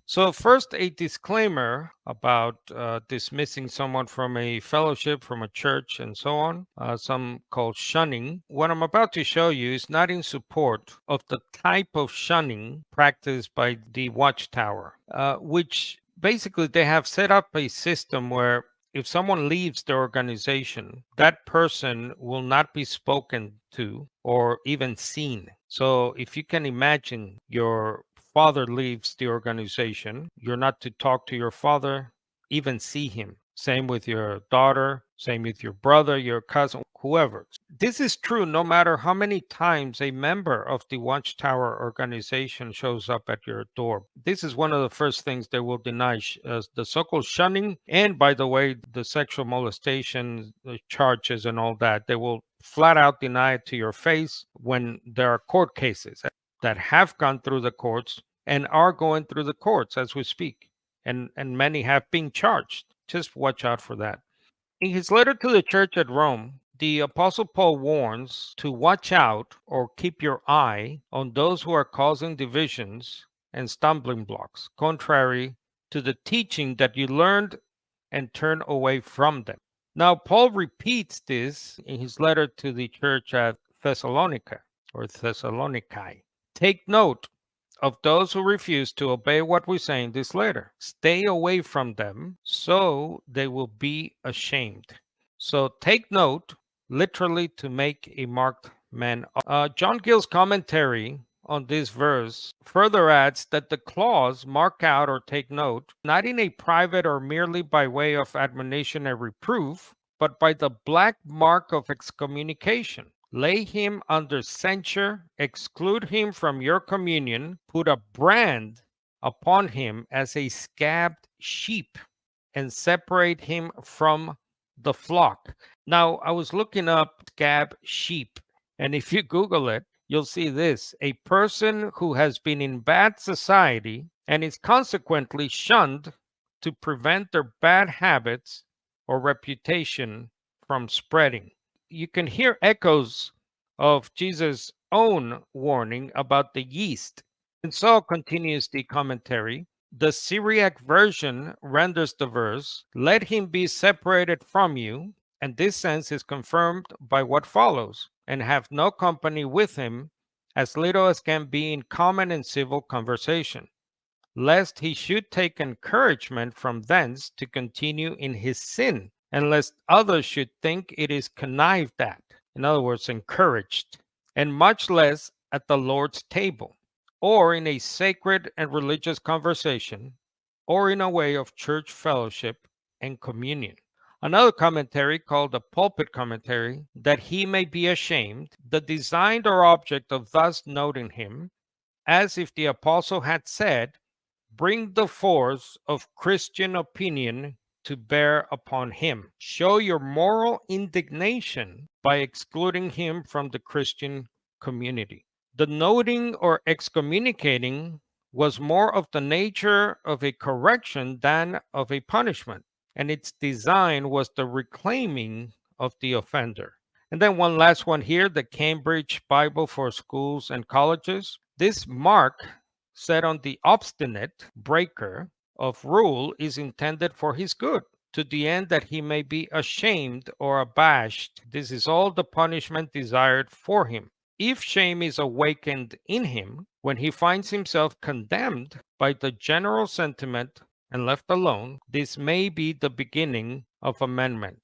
So first, a disclaimer about dismissing someone from a fellowship, from a church, and so on, some called shunning. What I'm about to show you is not in support of the type of shunning practiced by the Watchtower, which basically they have set up a system where if someone leaves the organization, that person will not be spoken to or even seen. So if you can imagine your father leaves the organization, you're not to talk to your father, even see him. Same with your daughter, same with your brother, your cousin, whoever. This is true no matter how many times a member of the Watchtower organization shows up at your door. This is one of the first things they will deny, the so-called shunning, and by the way, the sexual molestation charges and all that. They will flat out deny it to your face when there are court cases that have gone through the courts and are going through the courts as we speak. And many have been charged. Just watch out for that. In his letter to the church at Rome, the Apostle Paul warns to watch out or keep your eye on those who are causing divisions and stumbling blocks, contrary to the teaching that you learned, and turn away from them. Now, Paul repeats this in his letter to the church at Thessalonica or Thessaloniki. Take note of those who refuse to obey what we say in this letter. Stay away from them so they will be ashamed. So take note, literally to make a marked man. John Gill's commentary on this verse further adds that the clause mark out or take note, not in a private or merely by way of admonition and reproof, but by the black mark of excommunication. Lay him under censure, exclude him from your communion, put a brand upon him as a scabbed sheep, and separate him from the flock. Now, I was looking up scab sheep, and if you Google it, you'll see this: a person who has been in bad society and is consequently shunned to prevent their bad habits or reputation from spreading. You can hear echoes of Jesus' own warning about the yeast. And so continues the commentary. The Syriac version renders the verse, let him be separated from you, and this sense is confirmed by what follows, and have no company with him, as little as can be in common and civil conversation, lest he should take encouragement from thence to continue in his sin, and lest others should think it is connived at, in other words, encouraged, and much less at the Lord's table, or in a sacred and religious conversation, or in a way of church fellowship and communion. Another commentary called the pulpit commentary, that he may be ashamed, the design or object of thus noting him, as if the apostle had said, bring the force of Christian opinion to bear upon him. Show your moral indignation by excluding him from the Christian community. The noting or excommunicating was more of the nature of a correction than of a punishment, and its design was the reclaiming of the offender. And then one last one here, the Cambridge Bible for Schools and Colleges. This mark set on the obstinate breaker of rule is intended for his good, to the end that he may be ashamed or abashed. This is all the punishment desired for him. If shame is awakened in him when he finds himself condemned by the general sentiment and left alone, this may be the beginning of amendment.